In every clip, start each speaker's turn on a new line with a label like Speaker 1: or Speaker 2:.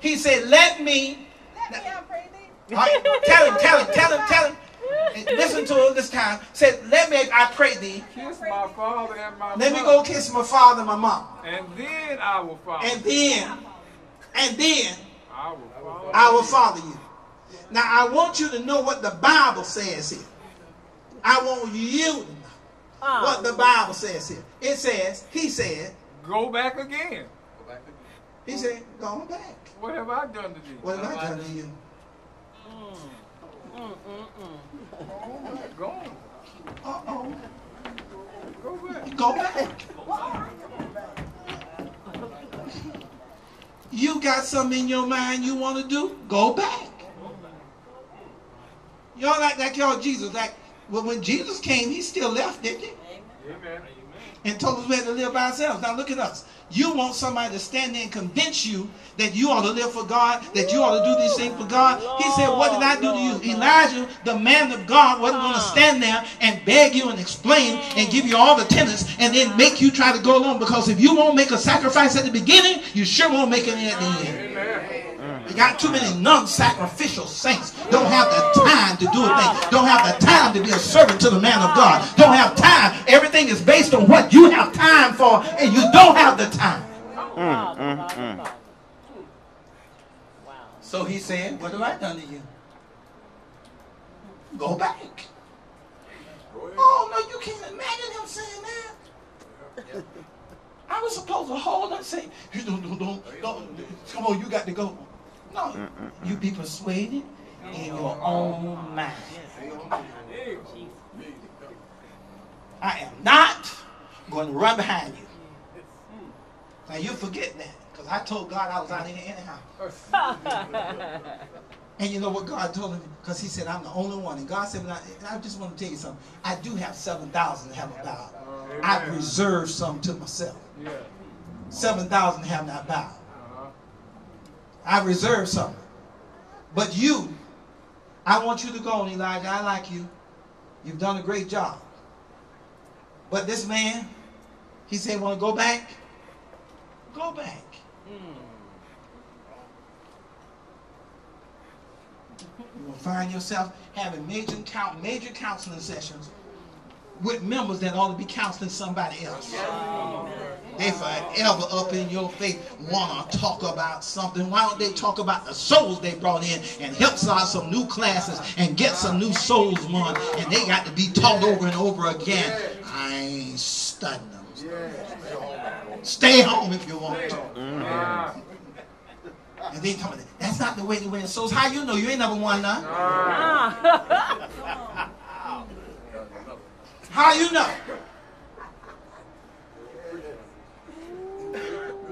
Speaker 1: He said, let me I pray thee. Tell him. Listen to him this time. Said, let me, I pray thee.
Speaker 2: Kiss my father and my mother.
Speaker 1: Let me go kiss my father and my mom.
Speaker 2: And then I will follow you.
Speaker 1: And then I will follow you. Now I want you to know what the Bible says here. I want you to know what the Bible says here. It says, he said,
Speaker 2: go back again.
Speaker 1: He said, go back.
Speaker 2: What have I done to you?
Speaker 1: What have I done to you?
Speaker 2: Go on.
Speaker 1: Uh-oh.
Speaker 2: Go back.
Speaker 1: Go back. You got something in your mind you want to do? Go back. Y'all like y'all Jesus. Like, well, when Jesus came, he still left, didn't he?
Speaker 2: Amen.
Speaker 1: And told us we had to live by ourselves. Now look at us. You want somebody to stand there and convince you that you ought to live for God, that you ought to do these things for God. He said, what did I do to you? Elijah, the man of God, wasn't going to stand there and beg you and explain and give you all the tenets and then make you try to go along. Because if you won't make a sacrifice at the beginning, you sure won't make it at the end. You got too many non-sacrificial saints. Don't have the time to do a thing. Don't have the time to be a servant to the man of God. Don't have time. Everything is based on what you have time for, and you don't have the time. So he said, what have I done to you? Go back. Oh, no, you can't imagine him saying that. I was supposed to hold and say, don't, come on, you got to go. No, you be persuaded in your own mind. I am not going to run behind you. Now you forget that, because I told God I was out here anyhow. And you know what God told him? Because he said, I'm the only one. And God said, I just want to tell you something. I do have 7,000 have not bowed. I've reserved some to myself. 7,000 have not bowed. I reserved some. But you, I want you to go on, Elijah. I like you. You've done a great job. But this man, he said, want to go back? Go back. You're going to find yourself having major counseling sessions with members that ought to be counseling somebody else. They forever up in your face want to talk about something. Why don't they talk about the souls they brought in and help start some new classes and get some new souls won, and they got to be taught over and over again? I ain't studying them. Stay home if you want to. And they tell me, that's not the way to win souls. How you know? You ain't never won none. How you know?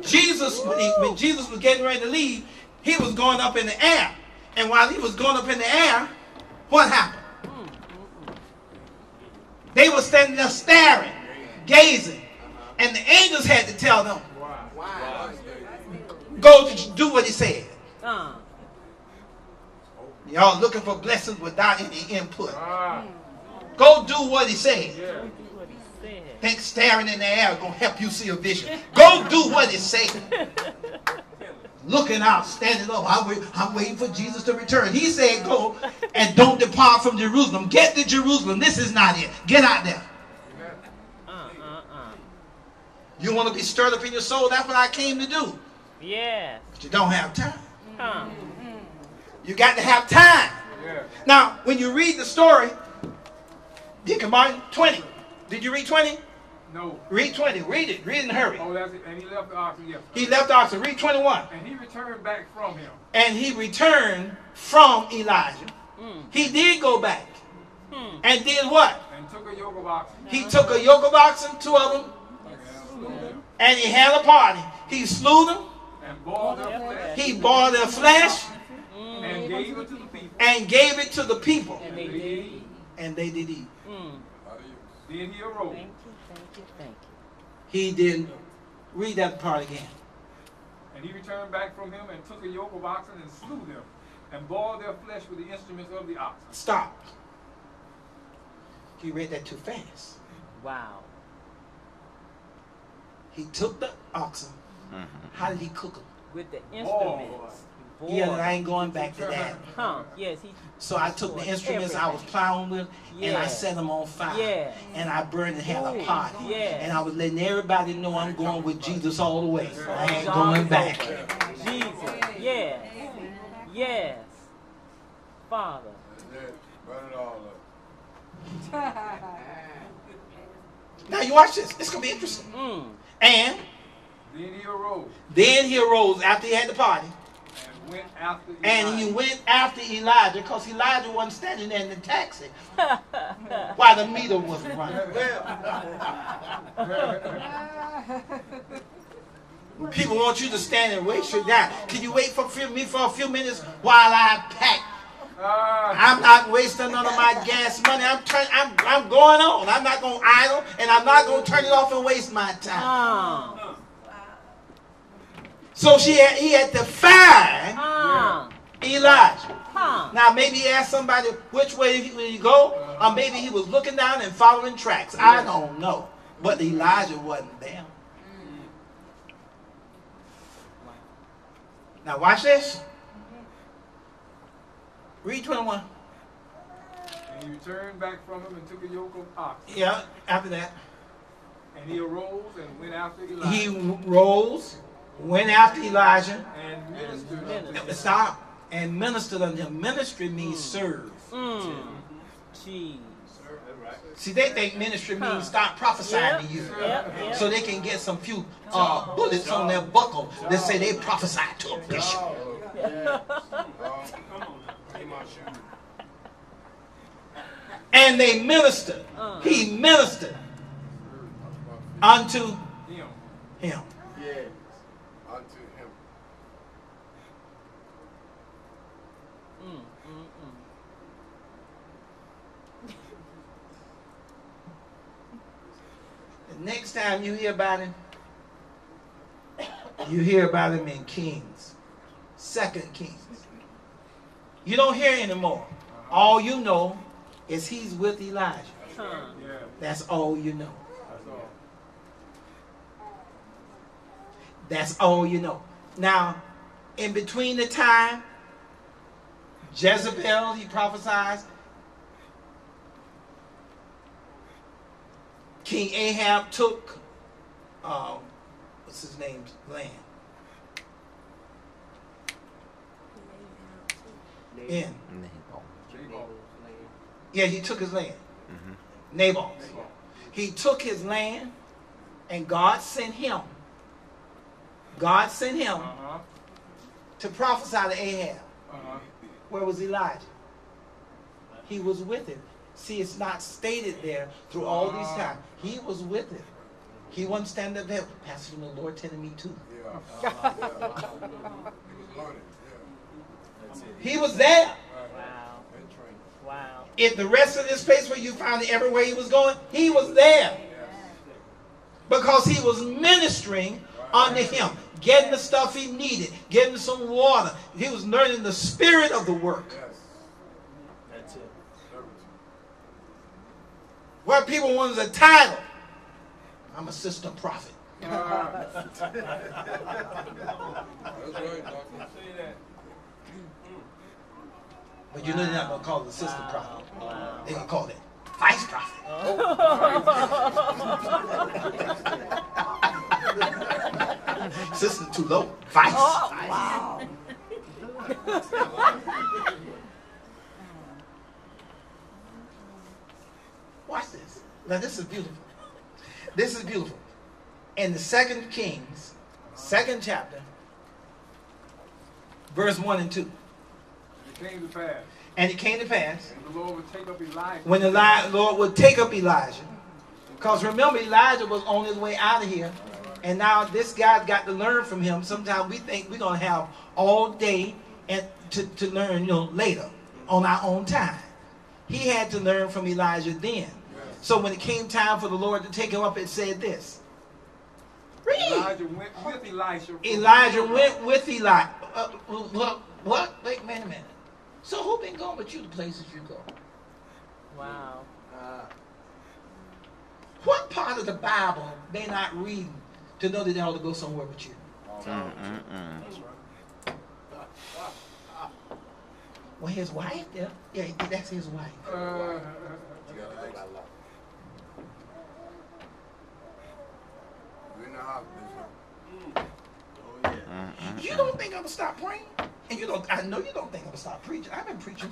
Speaker 1: Jesus, when Jesus was getting ready to leave, he was going up in the air. And while he was going up in the air, what happened? They were standing there staring, gazing. And the angels had to tell them, go do what he said. Y'all looking for blessings without any input. Go do what he said. Think staring in the air is going to help you see a vision. Go do what he said. Looking out, standing up. I'm waiting for Jesus to return. He said go and don't depart from Jerusalem. Get to Jerusalem. This is not it. Get out there. You want to be stirred up in your soul? That's what I came to do.
Speaker 3: Yeah.
Speaker 1: But you don't have time. You got to have time. Now, when you read the story, Deacon Martin, 20. Did you read 20?
Speaker 2: No.
Speaker 1: Read 20. Read it. Read it and hurry.
Speaker 2: Oh, that's it. And he left the oxen, yes.
Speaker 1: He left the oxen. Read 21.
Speaker 2: And he returned back from him.
Speaker 1: And he returned from Elijah. He did go back. And did what?
Speaker 2: And took a yoke of oxen.
Speaker 1: He took a yoke of oxen, 2 of them. And he had a party. He slew them.
Speaker 2: And boiled their flesh.
Speaker 1: He boiled their flesh.
Speaker 2: And gave it to the people.
Speaker 1: And gave it to the people.
Speaker 2: And they did eat.
Speaker 1: And they did eat.
Speaker 2: Then he arose.
Speaker 3: Thank you.
Speaker 1: He did. Read that part again.
Speaker 2: And he returned back from him and took a yoke of oxen and slew them, and boiled their flesh with the instruments of the oxen.
Speaker 1: Stop. You read that too fast.
Speaker 3: Wow.
Speaker 1: He took the oxen. How did he cook them?
Speaker 3: With the instruments. boy.
Speaker 1: Yeah, I ain't going back to that.
Speaker 3: Huh? Yes, he.
Speaker 1: So I took the instruments I was plowing with, and I set them on fire.
Speaker 3: Yeah.
Speaker 1: And I burned and had a party.
Speaker 3: Yeah.
Speaker 1: And I was letting everybody know I'm going with Jesus all the way. I ain't going back.
Speaker 3: Jesus. Yes. Yes. Father.
Speaker 4: Burn it all up.
Speaker 1: Now you watch this. It's going to be interesting. And
Speaker 2: Then he arose
Speaker 1: after he had the party.
Speaker 2: and went after Elijah.
Speaker 1: And he went after Elijah because Elijah wasn't standing there in the taxi while the meter was running. People want you to stand and waste your time. Can you wait for me for a few minutes while I pack? I'm not wasting none of my gas money. I'm going on. I'm not going to idle, and I'm not going to turn it off and waste my time. So he had to find Elijah. Now maybe he asked somebody which way did he go, or maybe he was looking down and following tracks. I don't know. But Elijah wasn't there. Now watch this. Read 21.
Speaker 2: And he returned back from him and took a yoke of oxen.
Speaker 1: Yeah, after that.
Speaker 2: And he arose and went after Elijah.
Speaker 1: He rose, went after Elijah.
Speaker 2: And ministered unto him.
Speaker 1: Stop. And ministered unto him. Ministry means serve.
Speaker 3: Jeez.
Speaker 1: See, they think ministry means start prophesying to you. So they can get some few bullets on their buckle that say they prophesied to a bishop. And they ministered. He ministered unto him.
Speaker 4: Yes, unto him.
Speaker 1: The next time you hear about him, you hear about him in Kings. 2 Kings. You don't hear anymore. All you know is he's with Elijah. That's all you know. That's all you know. Now, in between the time, Jezebel, he prophesies, King Ahab took, what's his name's land? In. Yeah, he took his land. Naboth. He took his land, and God sent him. God sent him to prophesy to Ahab. Where was Elijah? He was with him. See, it's not stated there through all these times. He was with him. He wasn't standing up there. Pastor, the Lord telling me too. He was there.
Speaker 3: Wow.
Speaker 1: In the rest of this place where you found it everywhere he was going, he was there. Because he was ministering unto him, getting the stuff he needed, getting some water. He was learning the spirit of the work.
Speaker 4: That's it.
Speaker 1: Where people wanted a title. I'm assistant prophet.
Speaker 4: That's right,
Speaker 1: But you know they're not going to call it assistant prophet. They're going to call it vice prophet. Assistant too low. Vice.
Speaker 3: Wow.
Speaker 1: Watch this. Now this is beautiful. This is beautiful. In the 2 Kings, 2nd chapter, verse 1 and 2.
Speaker 2: It came to pass.
Speaker 1: And it came to pass
Speaker 2: And the Lord would take up Elijah.
Speaker 1: when the Lord would take up Elijah. Because remember, Elijah was on his way out of here. And now this guy's got to learn from him. Sometimes we think we're going to have all day and to learn later on our own time. He had to learn from Elijah then. So when it came time for the Lord to take him up, it said this. Read.
Speaker 2: Elijah went with Elisha.
Speaker 1: Elijah went with Elijah. What? Wait a minute. So who been going with you to places you go?
Speaker 3: Wow.
Speaker 1: What part of the Bible they not reading to know that they ought to go somewhere with you? Well, his wife there. Yeah, that's his wife.
Speaker 4: We're in the house, Bishop. Oh, yeah.
Speaker 1: You don't think I'm gonna stop praying? And you don't. I know you don't think I'm gonna stop preaching. I've been preaching